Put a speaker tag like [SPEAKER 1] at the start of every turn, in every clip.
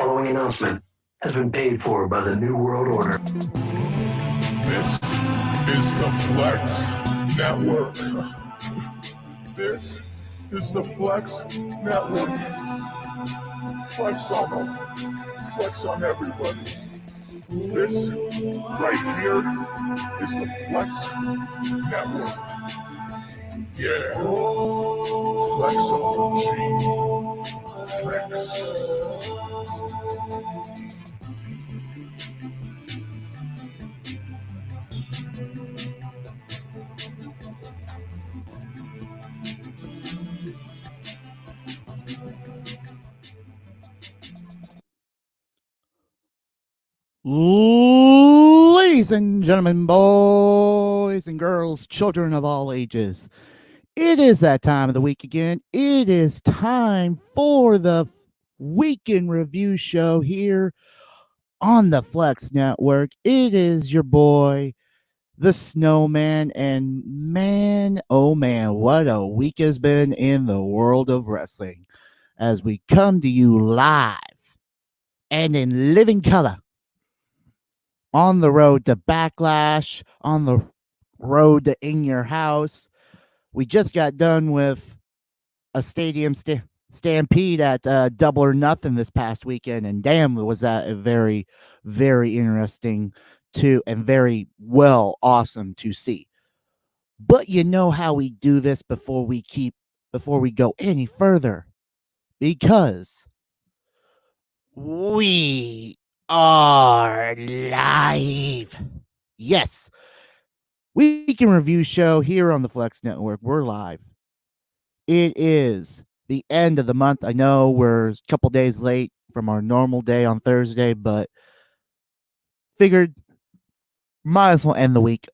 [SPEAKER 1] following announcement has been paid for by the New World Order.
[SPEAKER 2] This is the Flex Network. This is the Flex Network. Flex on them. Flex on everybody. This right here is the Flex Network. Yeah. Flex on G. Flex.
[SPEAKER 3] Ladies and gentlemen, boys and girls, children of all ages, it is that time of the week again. It is time for the weekend review show here on the Flex Network. It is your boy, the Snowman, and man, oh man, what a week has been in the world of wrestling as we come to you live and in living color on the road to Backlash, on the road to In Your House. We just got done with a stadium stampede at Double or Nothing this past weekend, and damn, was that a very, very interesting and very awesome to see. But you know how we do this before we go any further, because we are live. Yes, weekend review show here on the Flex Network. We're live. It is the end of the month. I know we're a couple days late from our normal day on Thursday, but figured might as well end the week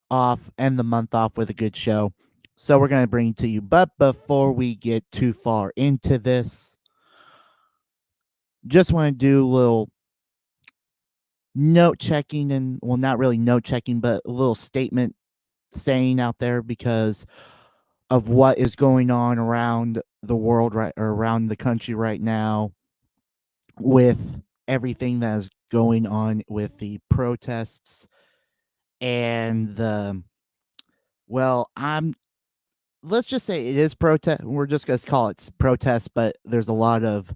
[SPEAKER 3] off, end the month off with a good show. So we're going to bring it to you. But before we get too far into this, just want to do a little note checking, and well, not really note checking, but a little statement saying out there because of what is going on around the world, right, or around the country right now, with everything that is going on with the protests and the, well, let's just say it is protest. We're just going to call it protest, but there's a lot of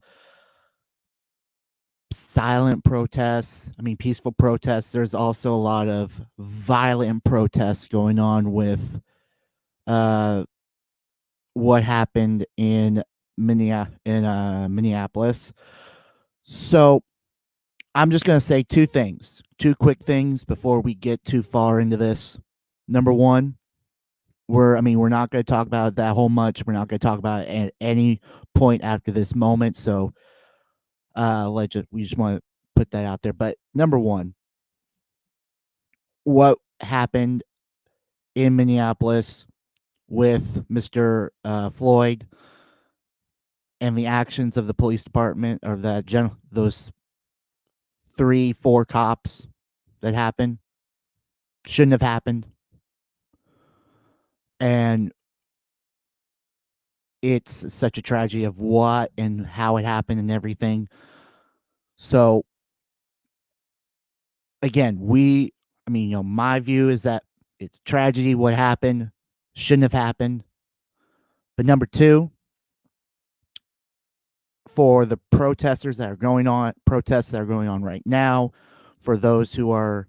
[SPEAKER 3] silent protests. I mean, peaceful protests. There's also a lot of violent protests going on with what happened in Minneapolis. So I'm just going to say two quick things before we get too far into this. Number one, we're not going to talk about it that whole much. We're not going to talk about it at any point after this moment. So we just want to put that out there. But number one, what happened in Minneapolis with Mr. Floyd and the actions of the police department, or those 3-4 cops that happened, shouldn't have happened. And it's such a tragedy of what and how it happened and everything. So again, my view is that it's tragedy what happened, shouldn't have happened. But number two, for the protests that are going on right now, for those who are,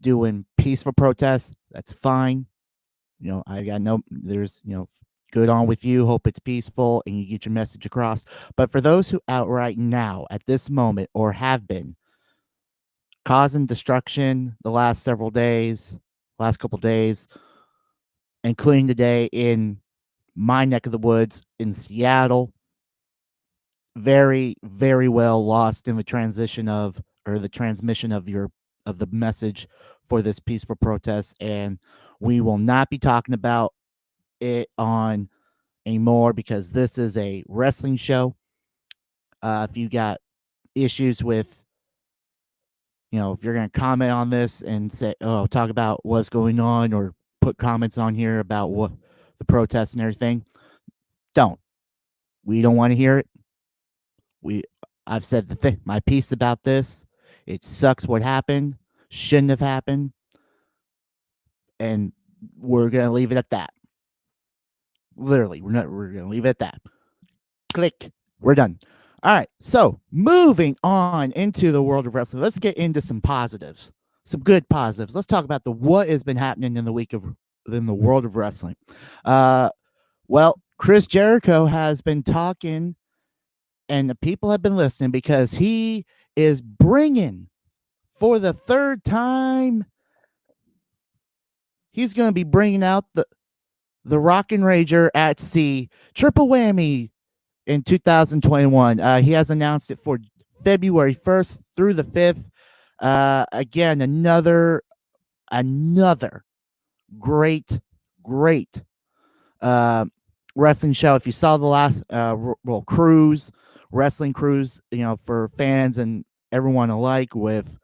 [SPEAKER 3] doing peaceful protests, that's fine. I got there's, good on with you. Hope it's peaceful and you get your message across. But for those who outright now, at this moment, or have been causing destruction the last couple days, including today in my neck of the woods in Seattle, very, very well lost in the transmission of the message for this peaceful protest. And we will not be talking about it on anymore, because this is a wrestling show. If you got issues with, if you're going to comment on this and say, talk about what's going on, or put comments on here about what the protests and everything, we don't want to hear it. I've said my piece about this. It sucks what happened. Shouldn't have happened. And we're going to leave it at that. Literally, we're going to leave it at that. Click. We're done. All right. So moving on into the world of wrestling, let's get into some positives, some good positives. Let's talk about what has been happening in the world of wrestling. Well, Chris Jericho has been talking, and the people have been listening because he is bringing for the third time. He's going to be bringing out the Rockin' Rager at Sea triple whammy in 2021. He has announced it for February 1st through the 5th. Again, another great wrestling show. If you saw the last wrestling cruise, for fans and everyone alike, with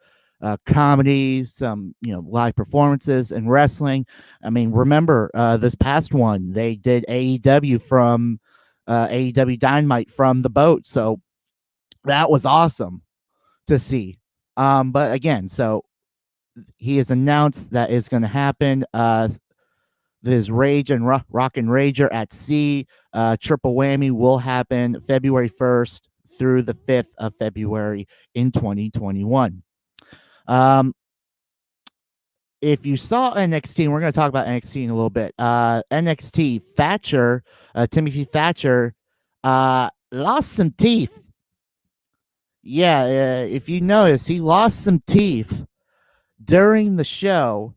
[SPEAKER 3] comedy, some live performances and wrestling. I mean, remember this past one they did AEW from AEW Dynamite from the boat, so that was awesome to see. But again, so he has announced that is going to happen. This Rage and Rockin' Rager at Sea triple whammy will happen February 1st through the 5th of February in 2021. If you saw NXT, and we're going to talk about NXT in a little bit. NXT Thatcher, Timothy Thatcher, lost some teeth. Yeah, if you notice, he lost some teeth during the show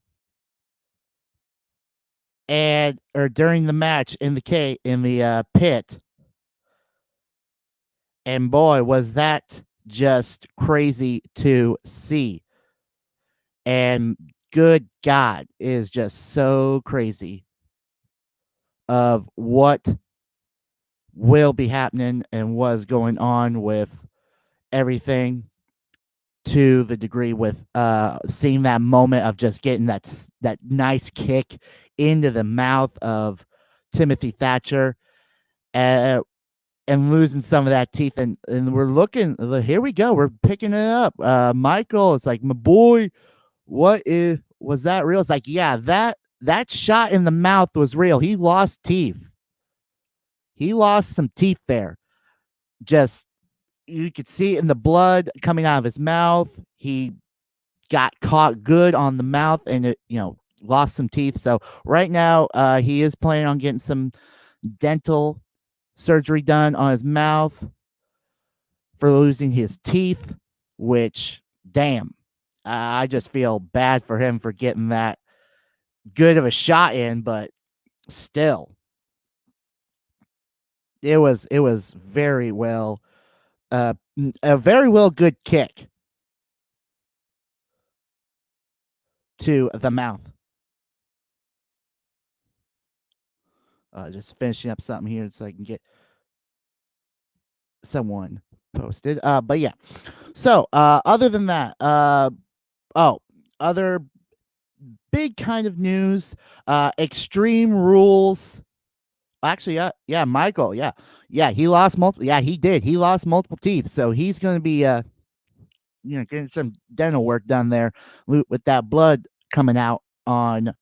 [SPEAKER 3] or during the match in the pit. And boy, was that just crazy to see. And good God, it is just so crazy of what will be happening and was going on with everything, to the degree with seeing that moment of just getting that nice kick into the mouth of Timothy Thatcher, and losing some of that teeth, and we're looking, here we go, we're picking it up. Michael, it's like, my boy, was that real? It's like, yeah, that shot in the mouth was real. He lost teeth. He lost some teeth there. Just, you could see it in the blood coming out of his mouth. He got caught good on the mouth, and it, lost some teeth. So right now, he is planning on getting some dental surgery done on his mouth for losing his teeth, which, damn, I just feel bad for him for getting that good of a shot in, but still, it was very well, a very well good kick to the mouth. Just finishing up something here so I can get someone posted. But yeah. So other than that, other big kind of news, Extreme Rules. Actually, yeah, Michael, yeah, he lost multiple. Yeah, he did. He lost multiple teeth, so he's going to be, getting some dental work done there with that blood coming out on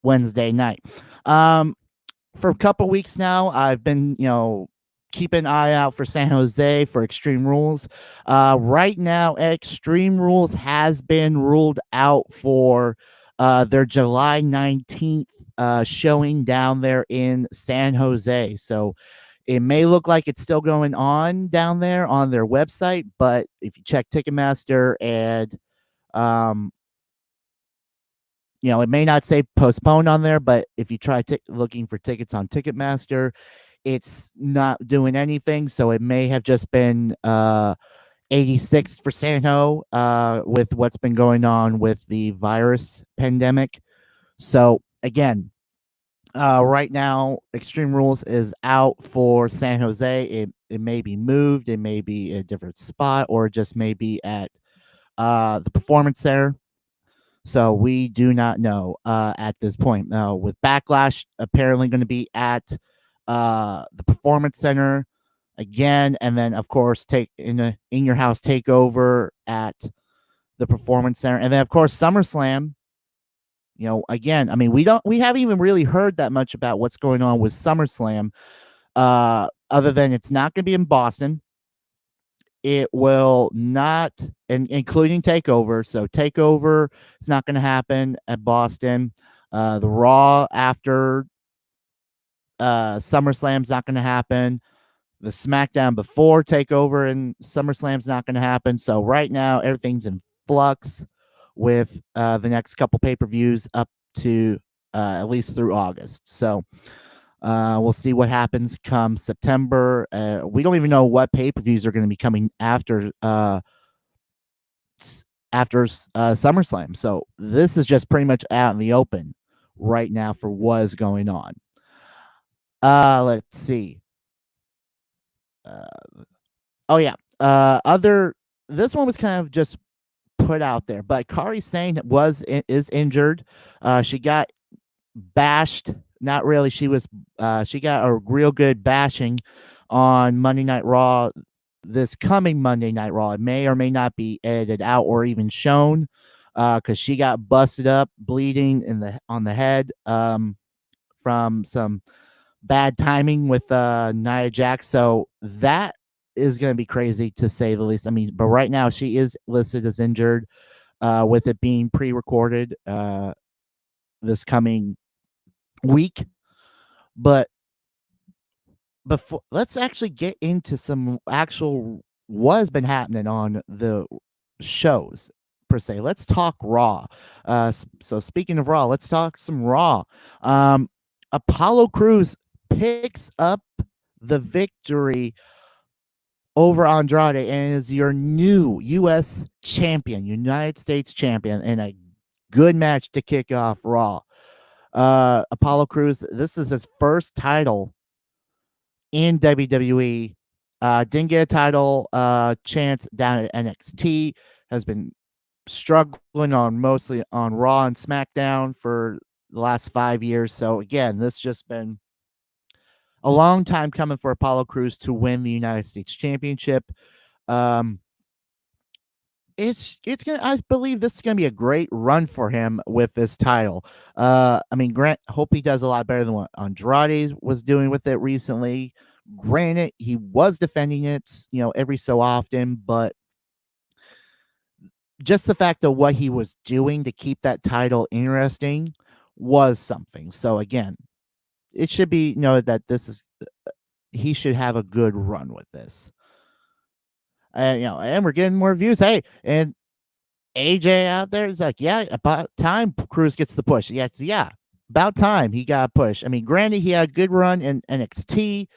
[SPEAKER 3] Wednesday night. For a couple weeks now, I've been, keeping an eye out for San Jose for Extreme Rules. Right now, Extreme Rules has been ruled out for their July 19th showing down there in San Jose. So it may look like it's still going on down there on their website, but if you check Ticketmaster and it may not say postponed on there, but if you try looking for tickets on Ticketmaster, it's not doing anything. So it may have just been 86th for San Jose with what's been going on with the virus pandemic. So again, right now, Extreme Rules is out for San Jose. It may be moved, it may be a different spot, or just may be at the Performance Center. So we do not know at this point. Now, with Backlash apparently going to be at the Performance Center, again, and then of course take in your house takeover at the Performance Center, and then of course SummerSlam. Again, I mean, we haven't even really heard that much about what's going on with SummerSlam, other than it's not going to be in Boston. It will not, including Takeover. So Takeover is not going to happen at Boston. The Raw after SummerSlam's not going to happen. The SmackDown before Takeover and SummerSlam's not going to happen. So right now, everything's in flux with the next couple pay-per-views up to at least through August. So we'll see what happens come September. We don't even know what pay-per-views are going to be coming after SummerSlam. So this is just pretty much out in the open right now for what is going on. Let's see. Oh yeah. This one was kind of just put out there, but Kairi Sane is injured. She got bashed. Not really. She got a real good bashing on Monday Night Raw. This coming Monday Night Raw, it may or may not be edited out or even shown, because she got busted up, bleeding on the head, from some bad timing with Nia Jax. So that is going to be crazy to say the least. I mean, but right now she is listed as injured, with it being pre-recorded this coming week. But before, let's actually get into some actual what has been happening on the shows per se. Let's talk Raw. So speaking of Raw, let's talk some Raw. Apollo Crews picks up the victory over Andrade and is your new U.S. champion, United States champion, in a good match to kick off Raw. Apollo Crews, this is his first title in WWE. Didn't get a title chance down at NXT. Has been struggling mostly on Raw and SmackDown for the last 5 years. So again, this just been a long time coming for Apollo Crews to win the United States Championship. It's gonna. I believe this is gonna be a great run for him with this title. I mean, hope he does a lot better than what Andrade was doing with it recently. Granted, he was defending it, every so often, but just the fact of what he was doing to keep that title interesting was something. So again, it should be that this is he should have a good run with this. And we're getting more views. Hey, and AJ out there is like, yeah, about time Cruz gets the push. Yeah, about time he got a push. I mean, granted, he had a good run in NXT.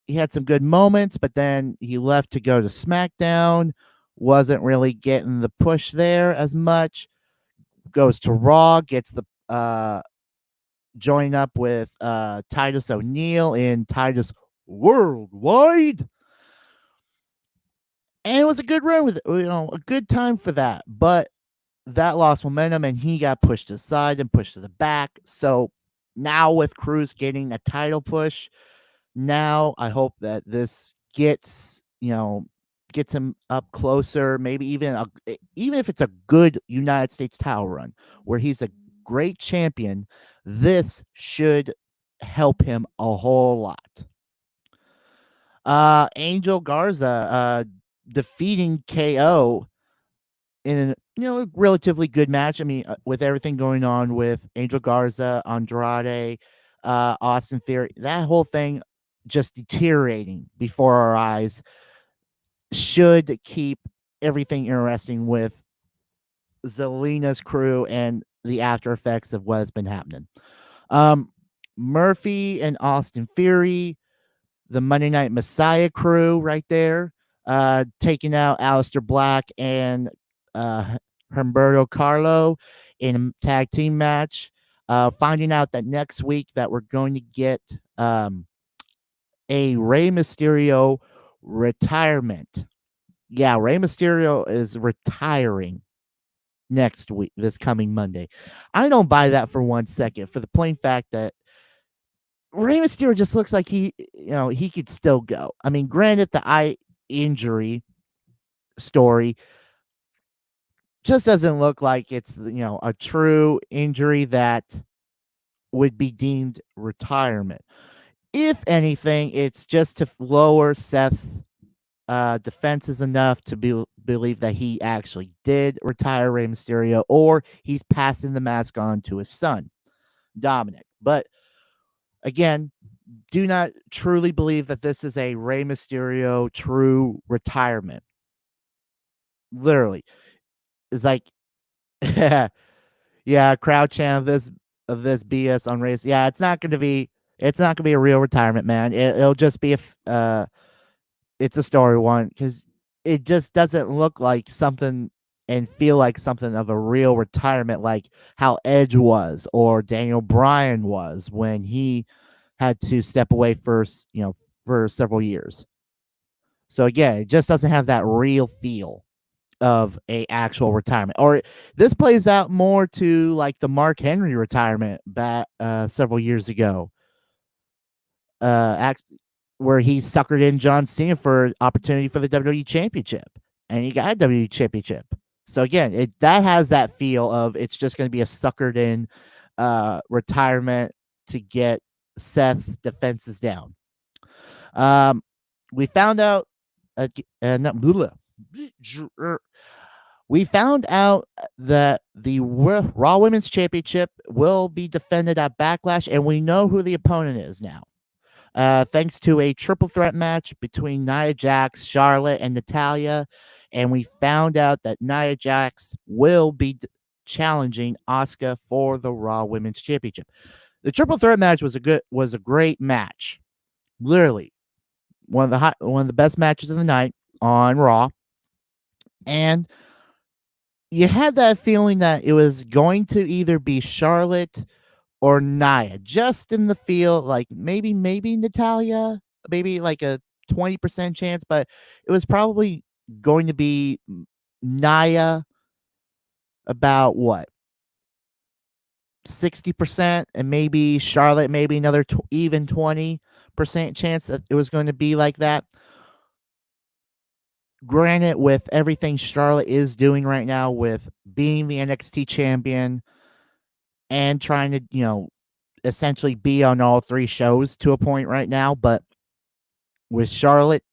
[SPEAKER 3] He had some good moments, but then he left to go to SmackDown. Wasn't really getting the push there as much. Goes to Raw, gets the join up with Titus O'Neil in Titus Worldwide. And it was a good run with it, a good time for that. But that lost momentum and he got pushed aside and pushed to the back. So now with Cruz getting a title push, now I hope that this gets him up closer, maybe even if it's a good United States title run where he's a great champion, this should help him a whole lot. Angel Garza defeating KO in a relatively good match. I mean, with everything going on with Angel Garza, Andrade, Austin Theory, that whole thing just deteriorating before our eyes should keep everything interesting with Zelina's crew and the after effects of what has been happening. Murphy and Austin Theory, the Monday Night Messiah crew right there, taking out Aleister Black and Humberto Carlo in a tag team match. Finding out that next week that we're going to get a Rey Mysterio retirement. Yeah, Rey Mysterio is retiring next week, this coming Monday. I don't buy that for 1 second, for the plain fact that Rey Mysterio just looks like he could still go. I mean, granted, the eye injury story just doesn't look like it's a true injury that would be deemed retirement. If anything, it's just to lower Seth's defenses enough to believe that he actually did retire Rey Mysterio, or he's passing the mask on to his son, Dominic. But again, do not truly believe that this is a Rey Mysterio true retirement. Literally, it's like, yeah, crowd chant of this BS on race. Yeah, it's not going to be a real retirement, man. It'll just be it's a story one, because it just doesn't look like something and feel like something of a real retirement, like how Edge was or Daniel Bryan was when he had to step away for several years. So again, it just doesn't have that real feel of a actual retirement. Or this plays out more to like the Mark Henry retirement back several years ago. Where he suckered in John Cena for opportunity for the WWE Championship, and he got a WWE Championship. So again, that has that feel of it's just going to be a suckered in retirement to get Seth's defenses down. We found out we found out that the Raw Women's Championship will be defended at Backlash, and we know who the opponent is now. Thanks to a triple threat match between Nia Jax, Charlotte, and Natalya. And we found out that Nia Jax will be challenging Asuka for the Raw Women's Championship. The triple threat match was a great match. Literally, one of the best matches of the night on Raw. And you had that feeling that it was going to either be Charlotte or Nia, just in the feel, like maybe Natalya, maybe like a 20% chance, but it was probably going to be Nia about what, 60%, and maybe Charlotte, maybe another even 20% chance that it was going to be like that. Granted, with everything Charlotte is doing right now, with being the NXT champion and trying to, essentially be on all three shows to a point right now, but with Charlotte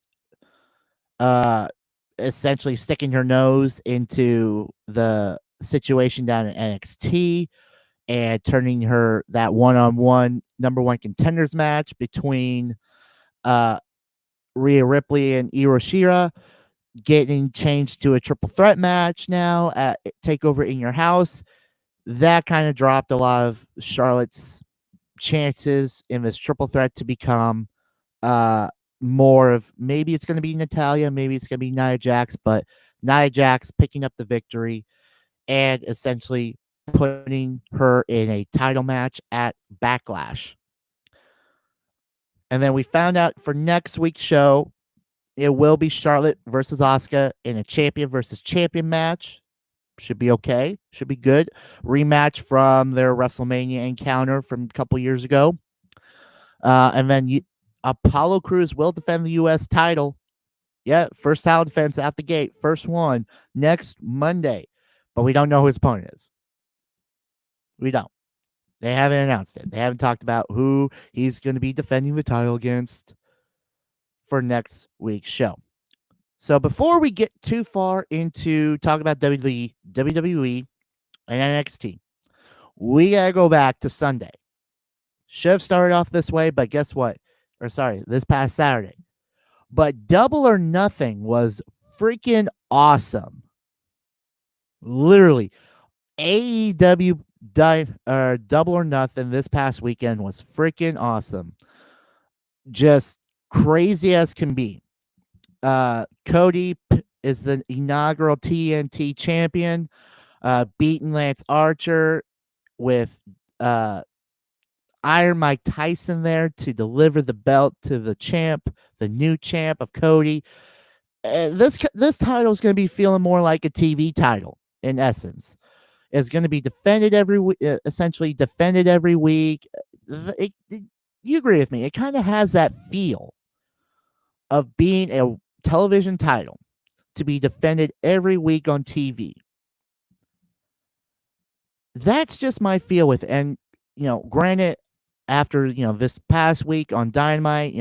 [SPEAKER 3] essentially sticking her nose into the situation down in NXT and turning her that one-on-one number one contenders match between Rhea Ripley and Io Shirai getting changed to a triple threat match now at TakeOver in Your House. That kind of dropped a lot of Charlotte's chances in this triple threat to become more of, maybe it's going to be Natalya, maybe it's going to be Nia Jax, but Nia Jax picking up the victory and essentially putting her in a title match at Backlash. And then we found out for next week's show, it will be Charlotte versus Asuka in a champion versus champion match. Should be okay. Should be good. Rematch from their WrestleMania encounter from a couple years ago. And then Apollo Crews will defend the U.S. title. Yeah, first title defense out the gate. First one next Monday. But we don't know who his opponent is. We don't. They haven't announced it. They haven't talked about who he's going to be defending the title against for next week's show. So before we get too far into talking about WWE and NXT, we got to go back to Sunday. Should have started off this way, but guess what? This past Saturday. But Double or Nothing was freaking awesome. Literally, AEW Double or Nothing this past weekend was freaking awesome. Just crazy as can be. Cody is the inaugural TNT champion, beating Lance Archer with Iron Mike Tyson there to deliver the belt to the champ, the new champ of Cody. This title is going to be feeling more like a TV title in essence. It's going to be defended essentially defended every week. you agree with me? It kind of has that feel of being a television title to be defended every week on TV. That's just my feel with it. And, granted, after, this past week on Dynamite,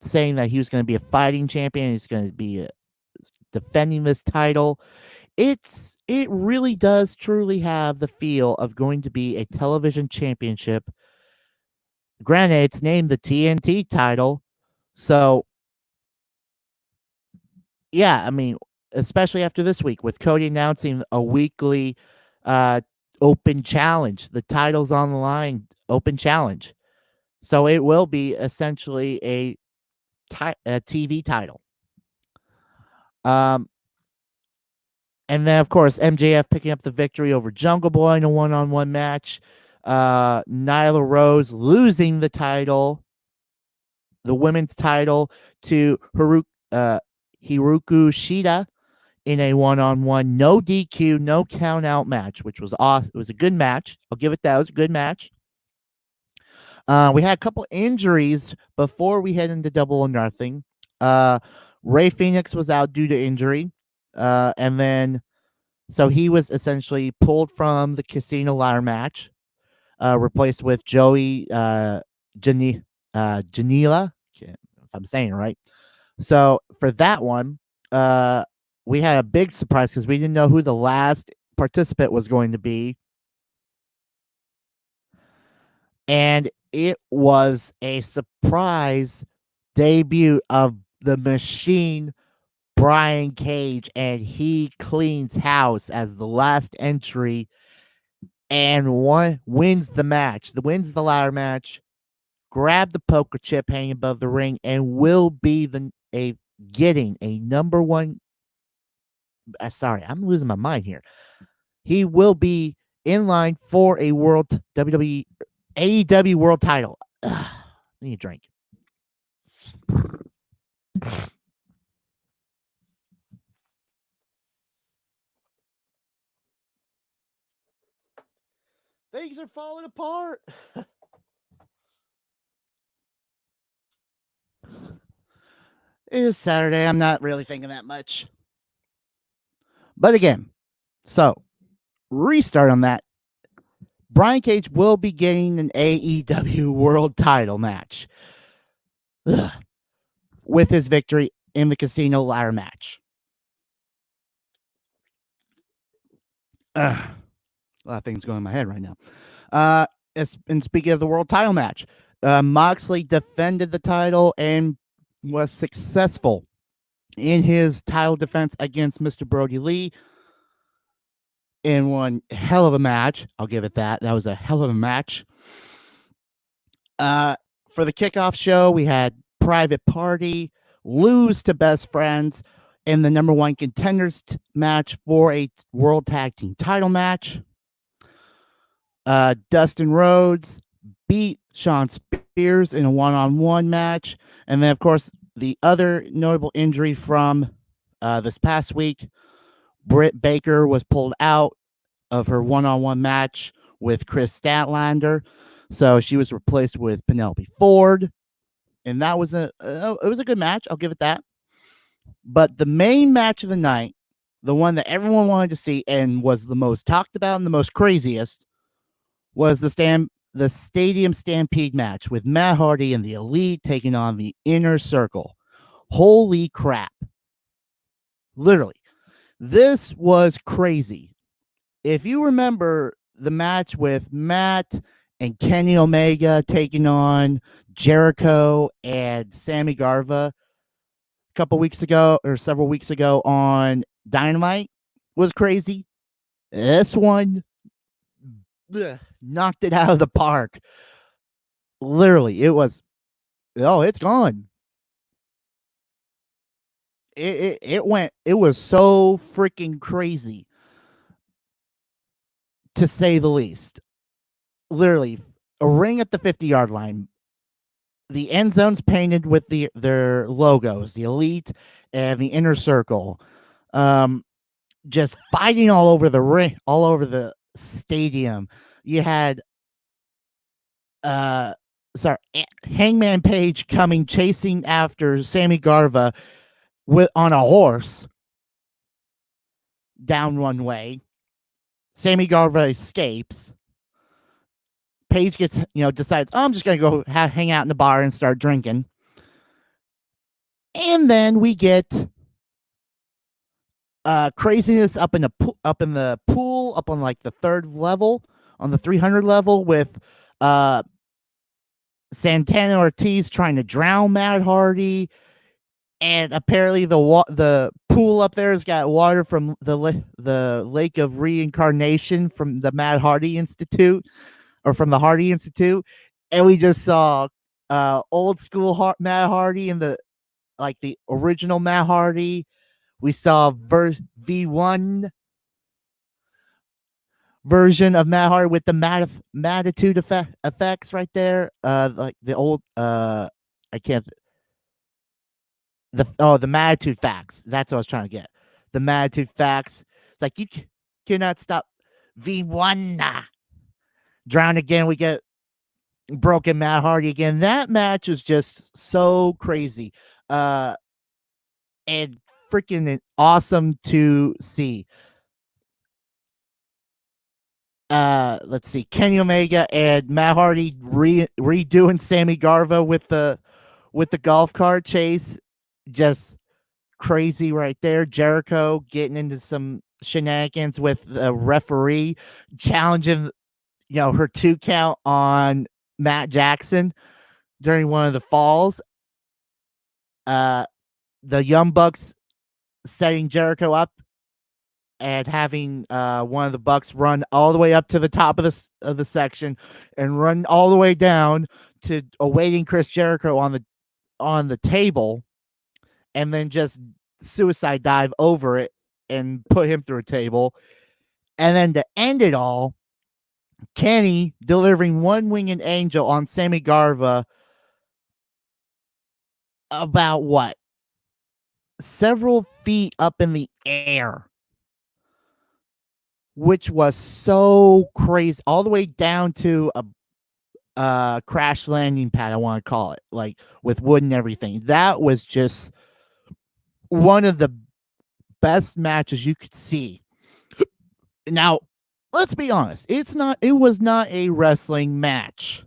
[SPEAKER 3] saying that he was going to be a fighting champion, he's going to be defending this title. It really does truly have the feel of going to be a television championship. Granted, it's named the TNT title. So, yeah, I mean, especially after this week with Cody announcing a weekly open challenge. The title's on the line, open challenge. So it will be essentially a TV title. And then, of course, MJF picking up the victory over Jungle Boy in a one-on-one match. Nyla Rose losing the title, the women's title, to Hiroku Shida in a one-on-one, no DQ, no count-out match, which was awesome. It was a good match. I'll give it that. It was a good match. We had a couple injuries before we head into Double or Nothing. Ray Phoenix was out due to injury. And then, so he was essentially pulled from the Casino Ladder match, replaced with Joey Janela, if I'm saying it right. So for that one, we had a big surprise because we didn't know who the last participant was going to be. And it was a surprise debut of the Machine, Brian Cage, and he cleans house as the last entry and wins the match. Wins the ladder match, grab the poker chip hanging above the ring, and will be getting a number one. Sorry, I'm losing my mind here. He will be in line for a WWE AEW world title. Ugh, need a drink. Things are falling apart. It is Saturday. I'm not really thinking that much. But again, so restart on that. Brian Cage will be getting an AEW world title match with his victory in the Casino Ladder match. A lot of things going in my head right now. And speaking of the world title match, Moxley defended the title and was successful in his title defense against Mr. Brody Lee in one hell of a match. I'll give it that. That was a hell of a match. For the kickoff show, we had Private Party lose to Best Friends in the number one contenders match for a World Tag Team title match. Dustin Rhodes beat Shawn Spears in a one-on-one match. And then, of course, the other notable injury from this past week, Britt Baker was pulled out of her one-on-one match with Chris Statlander. So she was replaced with Penelope Ford. And that was it was a good match. I'll give it that. But the main match of the night, the one that everyone wanted to see and was the most talked about and the most craziest, was the Stadium Stampede match with Matt Hardy and the Elite taking on the Inner Circle. Holy crap. Literally. This was crazy. If you remember the match with Matt and Kenny Omega taking on Jericho and Sammy Garza a couple weeks ago or several weeks ago on Dynamite was crazy. This one knocked it out of the park. Literally, it was, it's gone. It was so freaking crazy, to say the least. Literally, a ring at the 50-yard line. The end zone's painted with their logos, the Elite and the Inner Circle. Just fighting all over the ring, all over the stadium. You had Hangman Page coming chasing after Sammy Garva on a horse down one way. Sammy Garva escapes. Page gets, decides, oh, I'm just going to go hang out in the bar and start drinking. And then we get craziness up in the pool, up on like the third level, on the 300 level, with Santana Ortiz trying to drown Matt Hardy, and apparently the pool up there has got water from the Lake of Reincarnation from the Matt Hardy Institute, or from the Hardy Institute, and we just saw old school Matt Hardy and the original Matt Hardy. We saw V1 version of Matt Hardy with the Mattitude effects right there. Like the old I can't the Mattitude facts. That's what I was trying to get. The Mattitude facts. It's like you cannot stop V1. Drown again. We get broken Matt Hardy again. That match was just so crazy. And freaking awesome to see. Let's see, Kenny Omega and Matt Hardy redoing Sammy Garva with the golf cart chase. Just crazy right there. Jericho getting into some shenanigans with the referee, challenging, her 2 count on Matt Jackson during one of the falls. The Young Bucks setting Jericho up and having one of the Bucks run all the way up to the top of the section and run all the way down to awaiting Chris Jericho on the table, and then just suicide dive over it and put him through a table. And then to end it all, Kenny delivering one winged angel on Sammy Garva about what? Several feet up in the air, which was so crazy, all the way down to a crash landing pad, I want to call it, like with wood and everything. That was just one of the best matches you could see. Now, let's be honest, it was not a wrestling match.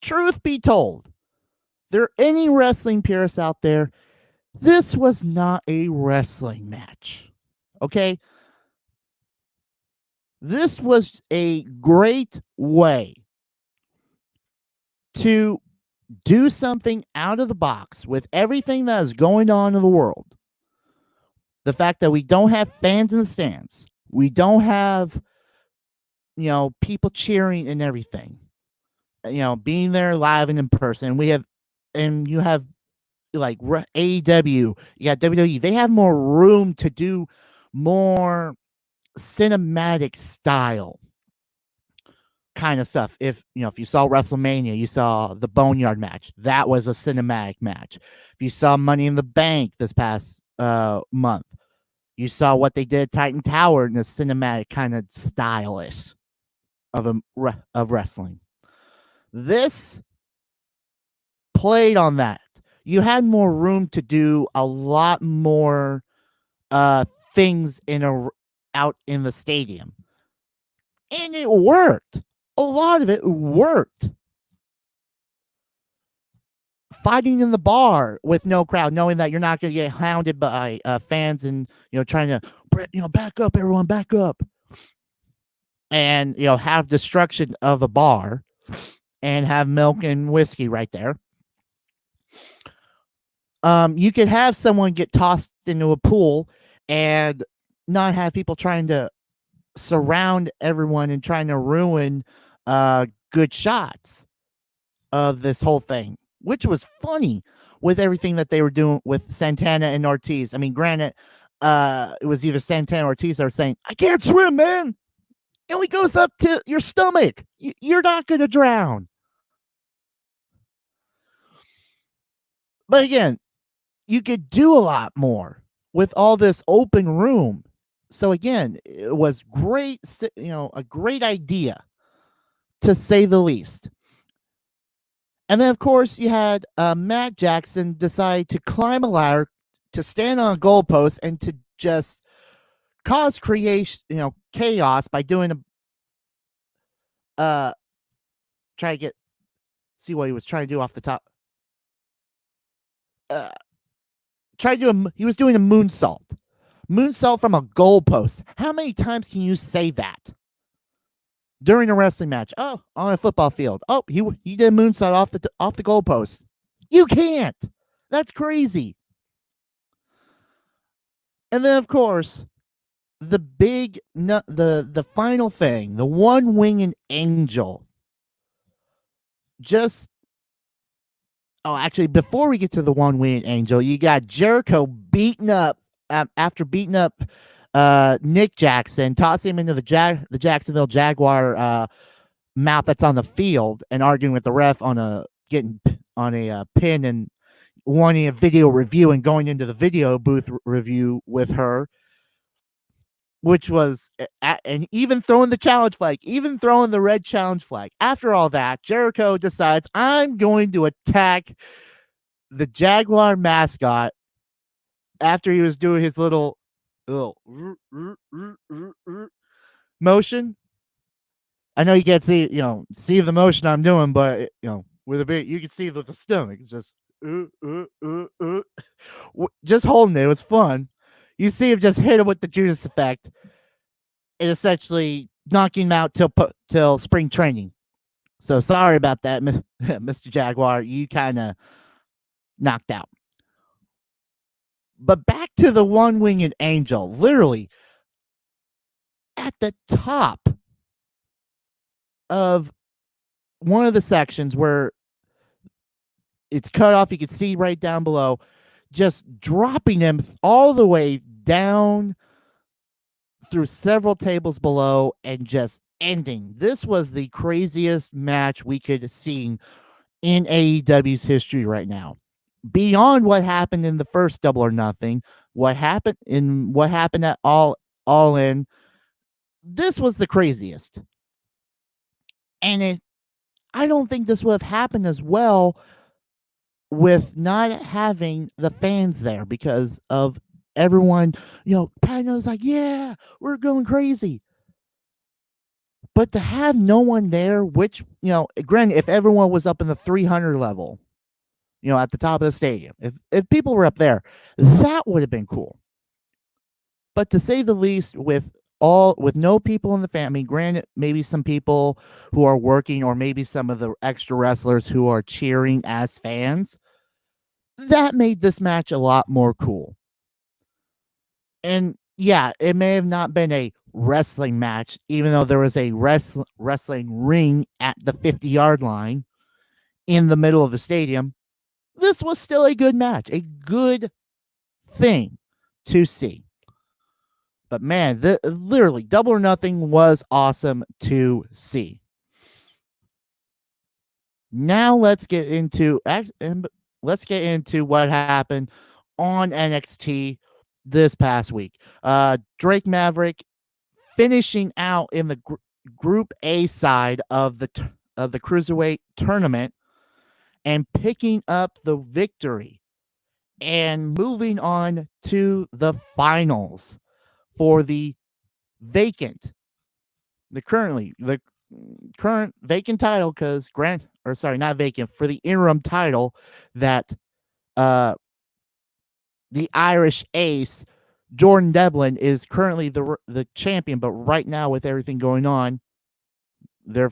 [SPEAKER 3] Truth be told, there are any wrestling purists out there, this was not a wrestling match. Okay? This was a great way to do something out of the box with everything that is going on in the world. The fact that we don't have fans in the stands, we don't have, people cheering and everything, being there live and in person. You have like AEW, you got WWE. They have more room to do more cinematic style kind of stuff. If you saw WrestleMania, you saw the Boneyard match. That was a cinematic match. If you saw Money in the Bank this past month, you saw what they did at Titan Tower in the cinematic kind of stylish of wrestling. This played on that. You had more room to do a lot more things out in the stadium, and it worked. A lot of it worked. Fighting in the bar with no crowd, knowing that you're not going to get hounded by fans, and trying to back up, everyone, back up, and have destruction of a bar, and have milk and whiskey right there. You could have someone get tossed into a pool and not have people trying to surround everyone and trying to ruin good shots of this whole thing, which was funny with everything that they were doing with Santana and Ortiz. I mean, granted, it was either Santana or Ortiz that were saying, I can't swim, man. It only goes up to your stomach. You're not going to drown. But again, you could do a lot more with all this open room. So again, it was great, a great idea to say the least. And then, of course, you had Matt Jackson decide to climb a ladder, to stand on a goalpost, and to just cause chaos by doing try to see what he was trying to do off the top. He was doing a moonsault from a goalpost. How many times can you say that during a wrestling match? Oh, on a football field. Oh, he did a moonsault off the goalpost. You can't. That's crazy. And then, of course, the final thing, the one-winged angel. Actually, before we get to the one-winged angel, you got Jericho after beating up Nick Jackson, tossing him into the Jacksonville Jaguar mouth that's on the field, and arguing with the ref on a pin and wanting a video review and going into the video booth review with her, which was and even throwing the red challenge flag. After all that, Jericho decides, I'm going to attack the Jaguar mascot after he was doing his little motion. I know you can't see the motion I'm doing, but with a bit, you can see the stomach. It's just just holding it. It was fun. You see him just hit him with the Judas effect, and essentially knocking him out till spring training. So sorry about that, Mr. Jaguar. You kind of knocked out. But back to the one-winged angel, literally at the top of one of the sections where it's cut off, you can see right down below, just dropping him all the way down through several tables below and just ending. This was the craziest match we could have seen in AEW's history right now. Beyond what happened in the first Double or Nothing, what happened at All In, this was the craziest. And I don't think this would have happened as well with not having the fans there, because of everyone, Patino's like, yeah, we're going crazy. But to have no one there, which, granted, if everyone was up in the 300 level, at the top of the stadium, if people were up there, that would have been cool. But to say the least, with no people in the family, granted, maybe some people who are working, or maybe some of the extra wrestlers who are cheering as fans, that made this match a lot more cool. And yeah, it may have not been a wrestling match, even though there was a wrestling ring at the 50-yard line in the middle of the stadium. This was still a good match, a good thing to see. But man, literally, Double or Nothing was awesome to see. Now let's get into what happened on NXT this past week. Drake Maverick finishing out in the Group A side of the Cruiserweight tournament and picking up the victory and moving on to the finals for the current vacant title, because not vacant, for the interim title that the Irish Ace Jordan Devlin is currently the champion. But right now, with everything going on, they're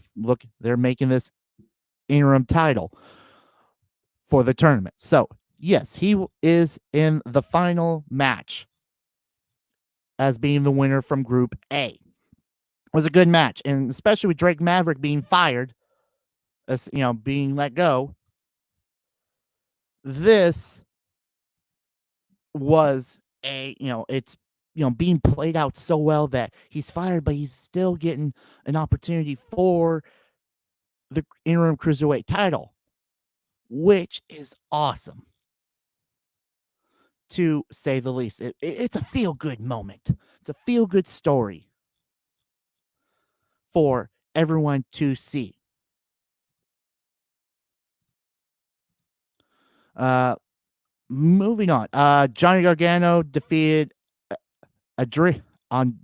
[SPEAKER 3] making this interim title for the tournament. So yes, he is in the final match as being the winner from Group A. It was a good match, and especially with Drake Maverick being fired, being let go. This was it's being played out so well that he's fired, but he's still getting an opportunity for the interim cruiserweight title, which is awesome, to say the least. It's a feel-good moment. It's a feel-good story for everyone to see. Uh, moving on. Johnny Gargano defeated Adri on.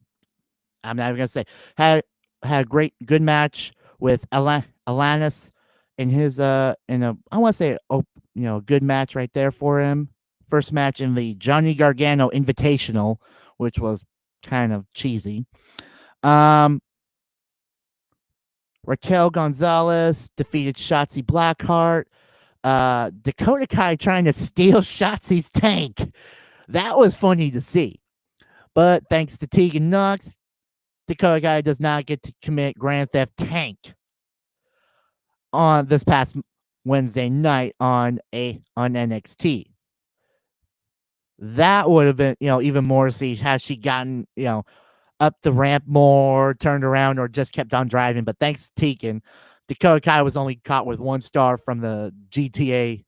[SPEAKER 3] I'm not even gonna say had a good match with Alanis in his in a I want to say good match right there for him. First match in the Johnny Gargano Invitational, which was kind of cheesy. Um, Raquel Gonzalez defeated Shotzi Blackheart. Dakota Kai trying to steal Shotzi's tank. That was funny to see. But thanks to Tegan Knox, Dakota Kai does not get to commit Grand Theft Tank on this past Wednesday night on NXT. That would have been, even more see had she gotten, up the ramp more, turned around, or just kept on driving. But thanks to Tegan, Dakota Kai was only caught with 1 star from the GTA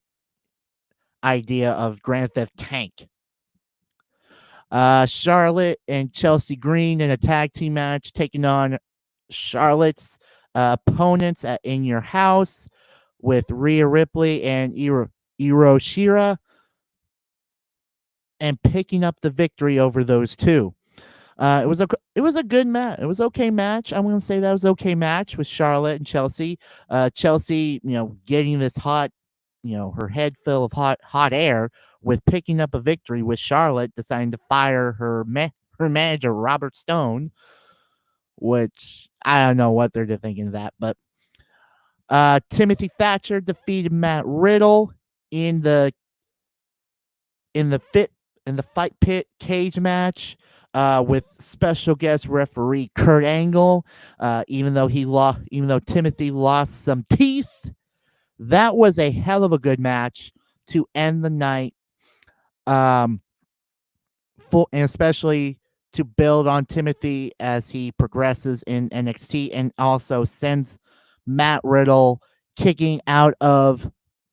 [SPEAKER 3] idea of Grand Theft Tank. Charlotte and Chelsea Green in a tag team match taking on Charlotte's opponents at In Your House with Rhea Ripley and Iro Shira, and picking up the victory over those two. It was a good match. It was okay match. I'm going to say that was okay match with Charlotte and Chelsea. Chelsea, getting this hot, her head full of hot air with picking up a victory, with Charlotte deciding to fire her manager Robert Stone, which I don't know what they're thinking of that. But Timothy Thatcher defeated Matt Riddle in the fight pit cage match. With special guest referee Kurt Angle, even though Timothy lost some teeth, that was a hell of a good match to end the night. And especially to build on Timothy as he progresses in NXT, and also sends Matt Riddle kicking out of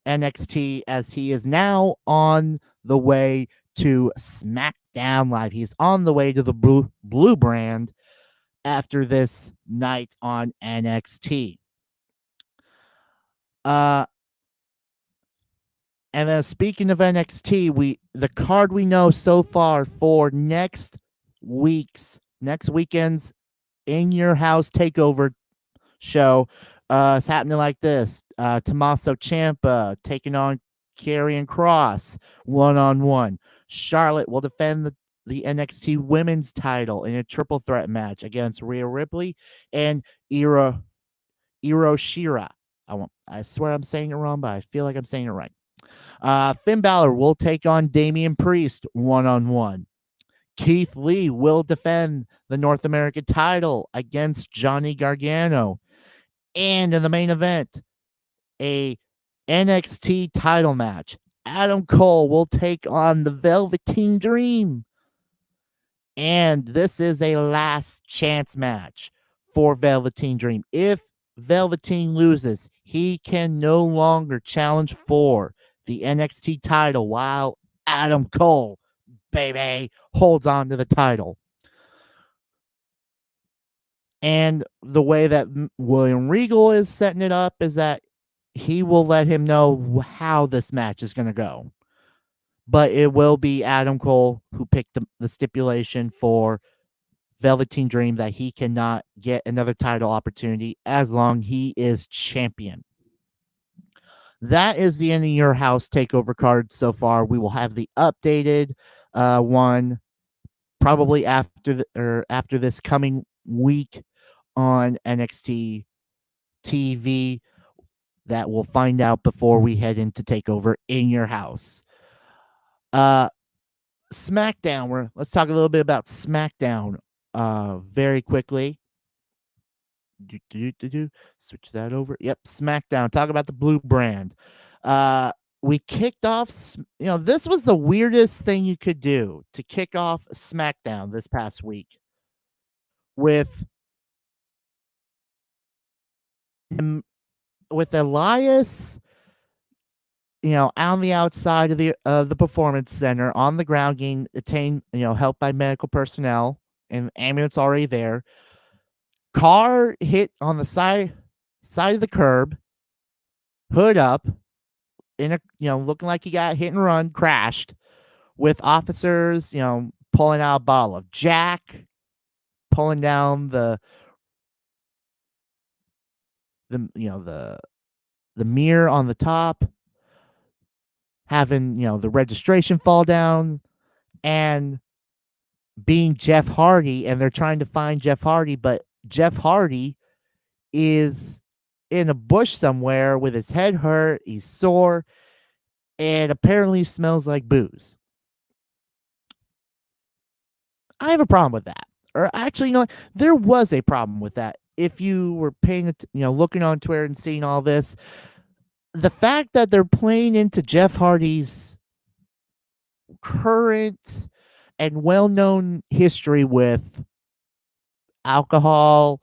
[SPEAKER 3] NXT as he is now on the way to SmackDown Live. He's on the way to the blue brand after this night on NXT. And then speaking of NXT, the card we know so far for next weekend's In Your House Takeover show is happening like this. Tommaso Ciampa taking on Karrion Kross 1-on-1. Charlotte will defend the NXT Women's title in a triple threat match against Rhea Ripley and Iro Shira. I swear I'm saying it wrong, but I feel like I'm saying it right. Finn Balor will take on Damian Priest 1-on-1. Keith Lee will defend the North American title against Johnny Gargano. And in the main event, a NXT title match. Adam Cole will take on the Velveteen Dream. And this is a last chance match for Velveteen Dream. If Velveteen loses, he can no longer challenge for the NXT title while Adam Cole, baby, holds on to the title. And the way that William Regal is setting it up is that he will let him know how this match is going to go. But it will be Adam Cole who picked the stipulation for Velveteen Dream that he cannot get another title opportunity as long he is champion. That is the end of your house takeover card so far. We will have the updated one probably after this coming week on NXT TV. That we'll find out before we head into takeover in your house. SmackDown. Let's talk a little bit about SmackDown very quickly. Switch that over. Yep, SmackDown. Talk about the blue brand. We kicked off, this was the weirdest thing you could do to kick off SmackDown this past week with Elias, on the outside of the performance center on the ground, getting attained, helped by medical personnel and ambulance already there. Car hit on the side of the curb, hood up, in a looking like he got hit and run, crashed, with officers pulling out a bottle of Jack, pulling down the mirror on the top, having the registration fall down, and being Jeff Hardy, and they're trying to find Jeff Hardy, but Jeff Hardy is in a bush somewhere with his head hurt, he's sore, and apparently smells like booze. I have a problem with that. Or actually, there was a problem with that. If you were looking on Twitter and seeing all this, the fact that they're playing into Jeff Hardy's current and well-known history with alcohol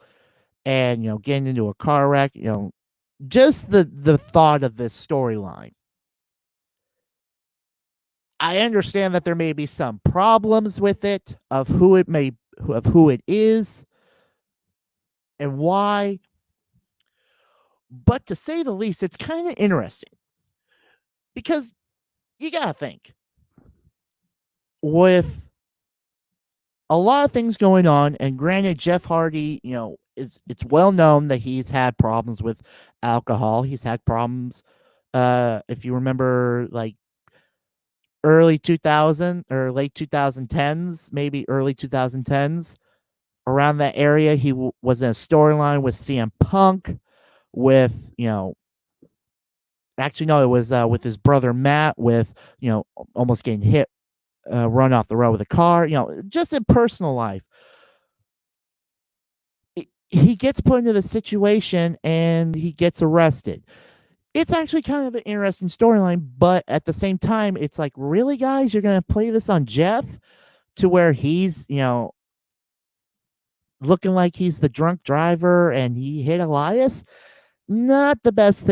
[SPEAKER 3] and getting into a car wreck, just the thought of this storyline. I understand that there may be some problems with it of who it is and why, but to say the least, it's kind of interesting because you gotta think, with a lot of things going on, and granted, Jeff Hardy, it's well known that he's had problems with alcohol. He's had problems, if you remember, like early 2000 or late 2010s, maybe early 2010s, around that area. He was in a storyline with CM Punk, with actually no, it was with his brother Matt, with almost getting hit, run off the road with a car. Just in personal life, he gets put into the situation and he gets arrested. It's actually kind of an interesting storyline, but at the same time, it's like, really, guys, you're gonna play this on Jeff to where he's looking like he's the drunk driver and he hit Elias? Not the best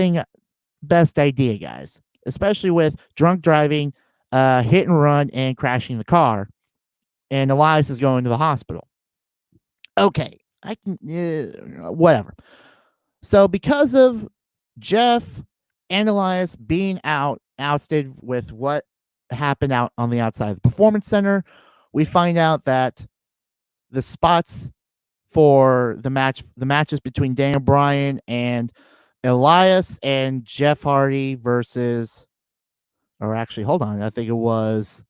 [SPEAKER 3] idea, guys. Especially with drunk driving, hit and run, and crashing the car, and Elias is going to the hospital. Okay, I can whatever. So because of Jeff and Elias being ousted with what happened out on the outside of the Performance Center, we find out that the spots for the matches between Daniel Bryan and Elias and Jeff Hardy versus, or actually, hold on, I think it was,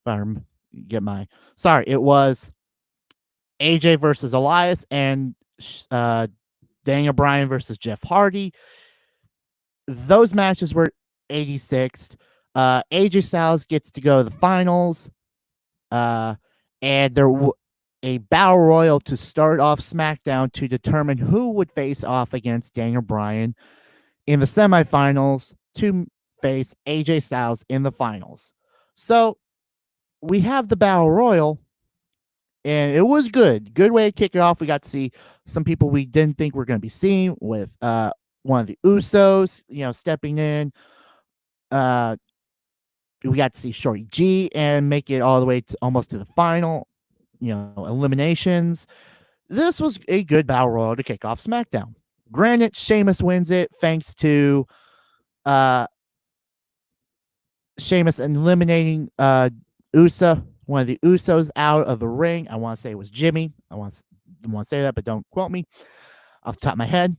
[SPEAKER 3] it was AJ versus Elias and Daniel Bryan versus Jeff Hardy. Those matches were 86th. AJ Styles gets to go to the finals, and there a battle royal to start off SmackDown to determine who would face off against Daniel Bryan in the semifinals to face AJ Styles in the finals. So we have the battle royal, and it was good. Good way to kick it off. We got to see some people we didn't think we were going to be seeing, with one of the Usos, stepping in. We got to see Shorty G and make it all the way to almost to the final, eliminations. This was a good battle royal to kick off SmackDown. Granted, Sheamus wins it thanks to Sheamus eliminating Uso, one of the Usos, out of the ring. I want to say it was Jimmy. I want to say that, but don't quote me off the top of my head.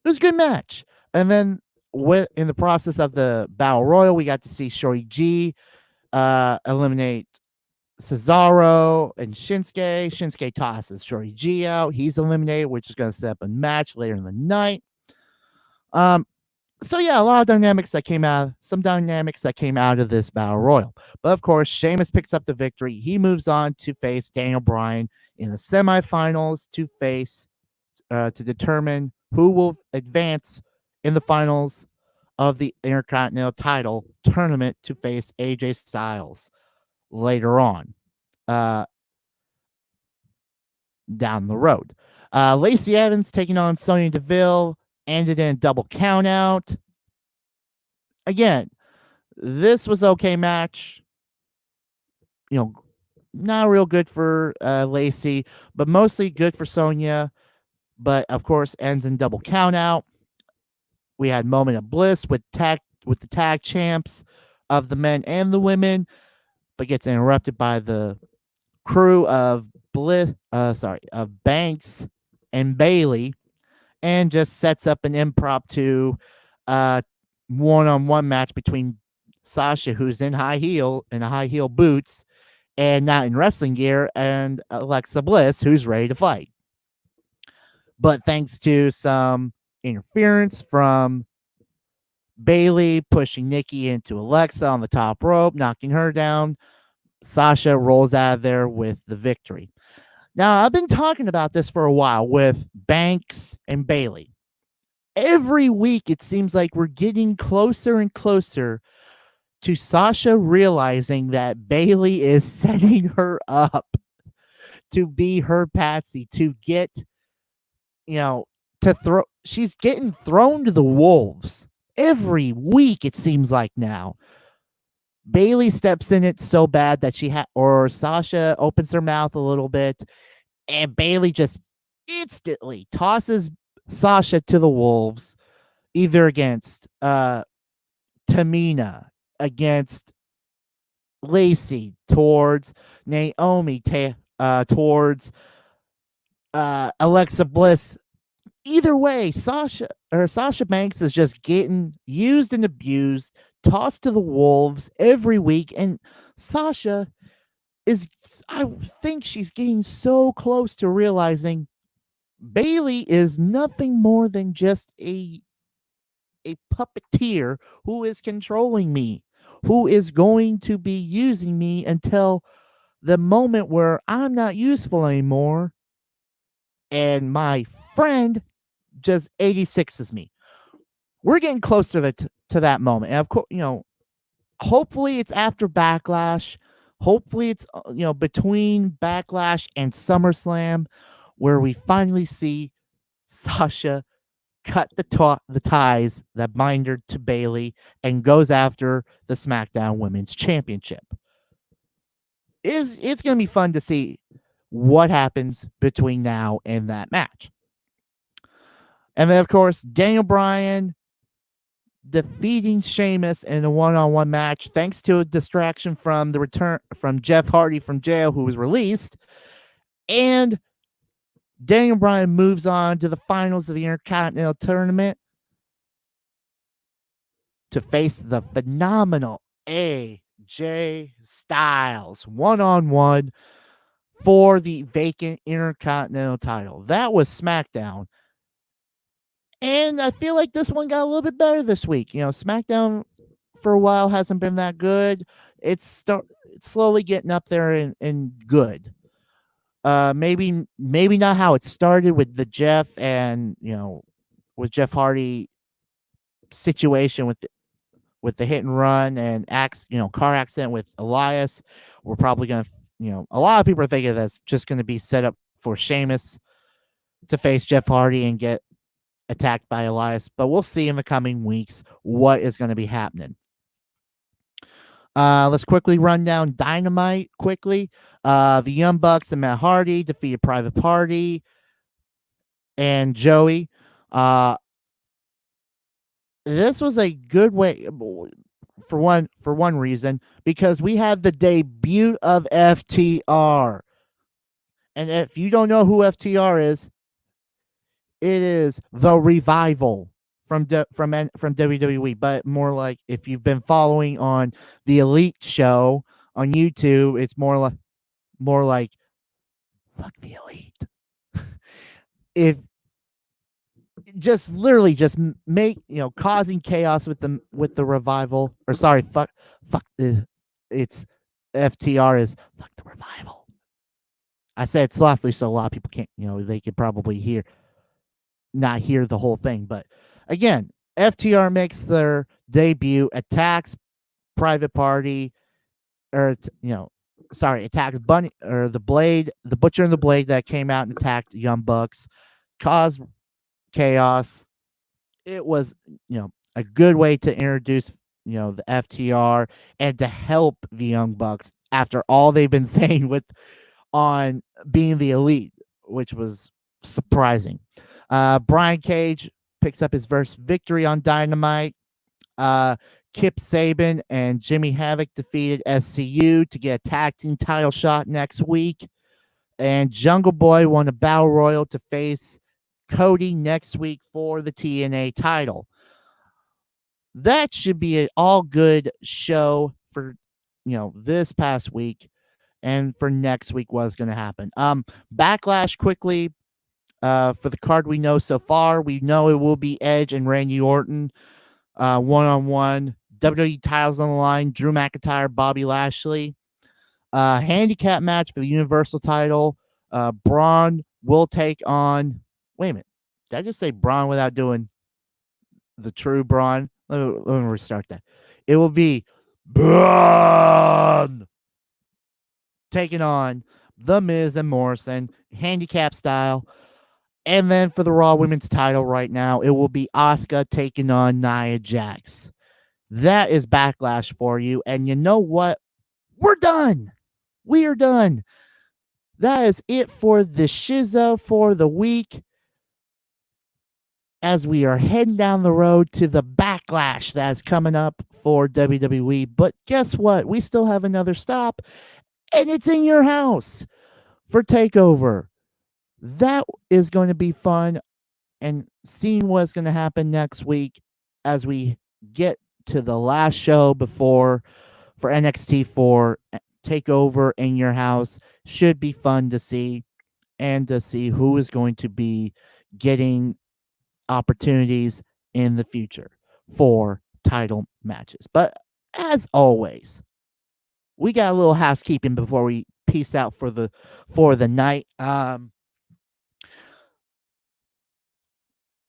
[SPEAKER 3] It was a good match. And then in the process of the Battle Royal, we got to see Shorty G eliminate Cesaro and Shinsuke. Shinsuke tosses Shorty G out. He's eliminated, which is going to set up a match later in the night. So yeah, a lot of dynamics that came out of this Battle Royal. But of course, Sheamus picks up the victory. He moves on to face Daniel Bryan in the semifinals to determine who will advance in the finals of the Intercontinental title tournament to face AJ Styles later on down the road. Lacey Evans taking on Sonya Deville ended in a double count out. Again, this was okay match. Not real good for Lacey, but mostly good for Sonya. But of course, ends in double count out. we had Moment of Bliss with the tag champs of the men and the women, but gets interrupted by the crew of Banks and Bailey, and just sets up an impromptu uh, one-on-one match between Sasha, who's in high heel boots, and not in wrestling gear, and Alexa Bliss, who's ready to fight. But thanks to some interference from Bailey pushing Nikki into Alexa on the top rope, knocking her down, Sasha rolls out of there with the victory. Now, I've been talking about this for a while with Banks and Bailey. Every week, it seems like we're getting closer and closer to Sasha realizing that Bailey is setting her up to be her patsy, to get, to throw. She's getting thrown to the wolves every week, it seems like now. Bailey steps in it so bad that or Sasha opens her mouth a little bit, and Bailey just instantly tosses Sasha to the wolves, either against Tamina, against Lacey, towards Naomi, towards Alexa Bliss. Either way, Sasha Banks is just getting used and abused, tossed to the wolves every week, and Sasha I think she's getting so close to realizing Bailey is nothing more than just a puppeteer who is controlling me, who is going to be using me until the moment where I'm not useful anymore and my friend just 86s me. We're getting close to that moment. And of course, hopefully it's after Backlash. Hopefully it's between Backlash and SummerSlam, where we finally see Sasha cut the ties that bind her to Bailey and goes after the SmackDown Women's Championship. It's going to be fun to see what happens between now and that match. And then, of course, Daniel Bryan defeating Sheamus in a one-on-one match thanks to a distraction from the return from Jeff Hardy from jail, who was released. And Daniel Bryan moves on to the finals of the Intercontinental Tournament to face the phenomenal AJ Styles one-on-one for the vacant Intercontinental title. That was SmackDown. And I feel like this one got a little bit better this week. SmackDown for a while hasn't been that good. It's slowly getting up there and good. Maybe not how it started with the Jeff and with Jeff Hardy situation with the hit and run and car accident with Elias. We're probably gonna a lot of people are thinking that's just gonna be set up for Sheamus to face Jeff Hardy and get attacked by Elias, but we'll see in the coming weeks what is going to be happening. Let's quickly run down Dynamite quickly. The Young Bucks and Matt Hardy defeated Private Party and Joey. This was a good way for one reason, because we had the debut of FTR. And if you don't know who FTR is, it is the Revival from WWE, but more like, if you've been following on the Elite show on YouTube, it's more like fuck the Elite. If just literally just make causing chaos with the Revival, or sorry, fuck it's FTR is fuck the Revival. I said it softly so a lot of people can't, they could probably not hear the whole thing. But again, FTR makes their debut, attacks Private Party, attacks Bunny, or the Blade, the Butcher and the Blade that came out and attacked Young Bucks, caused chaos. It was, a good way to introduce, the FTR and to help the Young Bucks after all they've been saying on being the Elite, which was surprising. Brian Cage picks up his first victory on Dynamite. Kip Saban and Jimmy Havoc defeated SCU to get a tag team title shot next week. And Jungle Boy won a battle royal to face Cody next week for the TNA title. That should be an all good show for this past week and for next week what's going to happen. Backlash quickly. For the card we know so far, we know it will be Edge and Randy Orton one-on-one. WWE titles on the line. Drew McIntyre, Bobby Lashley. Handicap match for the Universal title. Braun will take on. Wait a minute. Did I just say Braun without doing the true Braun? Let me restart that. It will be Braun taking on The Miz and Morrison, handicap style. And then for the Raw Women's title right now, it will be Asuka taking on Nia Jax. That is Backlash for you. And you know what? We're done. We are done. That is it for the Shizzo for the week. As we are heading down the road to the Backlash that's coming up for WWE. But guess what? We still have another stop, and it's in your house for TakeOver. That is going to be fun, and seeing what's going to happen next week as we get to the last show for NXT for TakeOver in your house should be fun to see, and to see who is going to be getting opportunities in the future for title matches. But as always, we got a little housekeeping before we peace out for the night.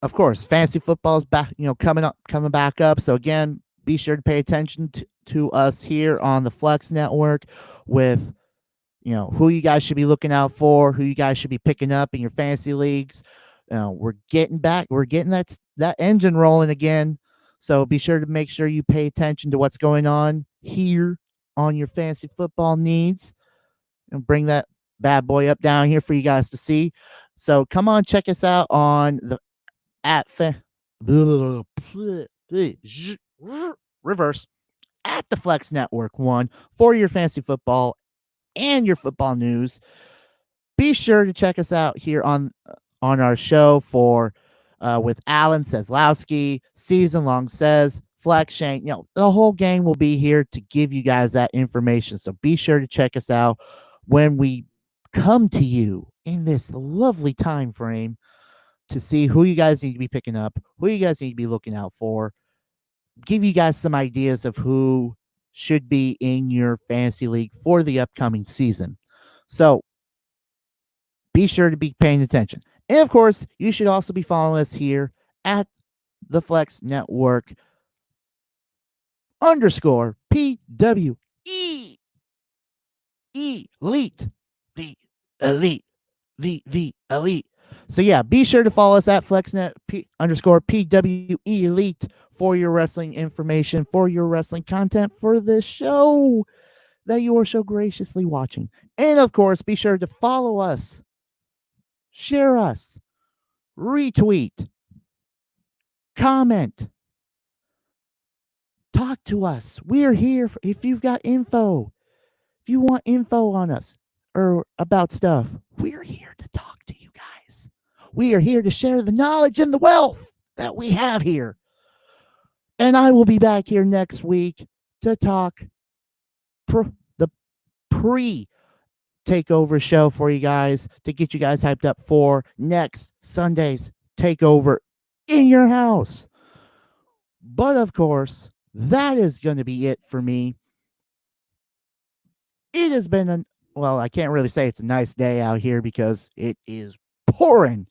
[SPEAKER 3] Of course, fantasy football is back, coming back up. So again, be sure to pay attention to us here on the Flex Network with who you guys should be looking out for, who you guys should be picking up in your fantasy leagues. We're getting back. We're getting that engine rolling again. So be sure to make sure you pay attention to what's going on here on your fantasy football needs, and bring that bad boy up down here for you guys to see. So come on, check us out on the reverse at the Flex Network 1 for your fantasy football and your football news. Be sure to check us out here on our show for with Alan Seslowski, Season Long Says, Flex Shank. The whole gang will be here to give you guys that information. So be sure to check us out when we come to you in this lovely time frame to see who you guys need to be picking up, who you guys need to be looking out for, give you guys some ideas of who should be in your fantasy league for the upcoming season. So be sure to be paying attention. And of course, you should also be following us here at the Flex Network _ PWE Elite. The Elite. The Elite. So yeah, be sure to follow us at FlexNet _ PWE Elite for your wrestling information, for your wrestling content for this show that you are so graciously watching. And of course, be sure to follow us, share us, retweet, comment, talk to us. We're here if you've got info. If you want info on us or about stuff, we're here to talk to you guys. We are here to share the knowledge and the wealth that we have here. And I will be back here next week to talk the pre-takeover show for you guys, to get you guys hyped up for next Sunday's takeover in your house. But of course, that is going to be it for me. It has been I can't really say it's a nice day out here because it is pouring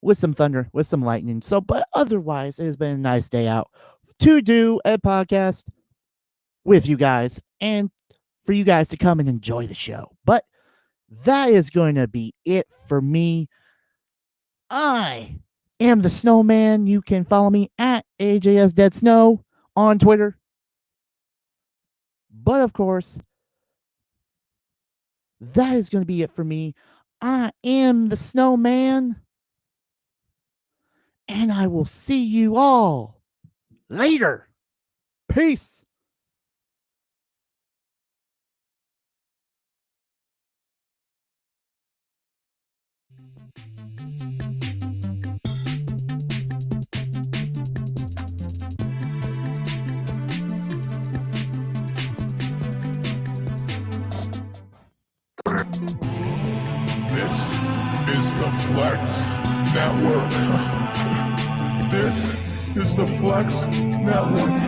[SPEAKER 3] with some thunder, with some lightning. So, but otherwise, it has been a nice day out to do a podcast with you guys and for you guys to come and enjoy the show. But that is going to be it for me. I am the Snowman. You can follow me at AJSDeadSnow on Twitter. But of course, that is going to be it for me. I am the Snowman. and I will see you all later. Peace.
[SPEAKER 2] This is the Flex Network. This is the Flex Network.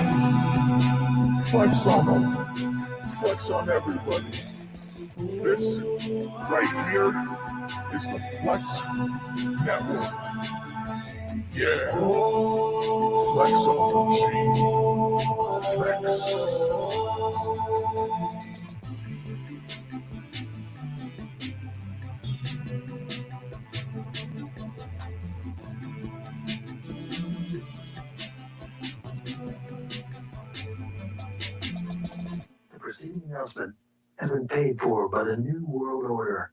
[SPEAKER 2] Flex on them. Flex on everybody. This right here is the Flex Network. Yeah. Flex on the G. Flex.
[SPEAKER 1] The preceding announcement has been paid for by the New World Order.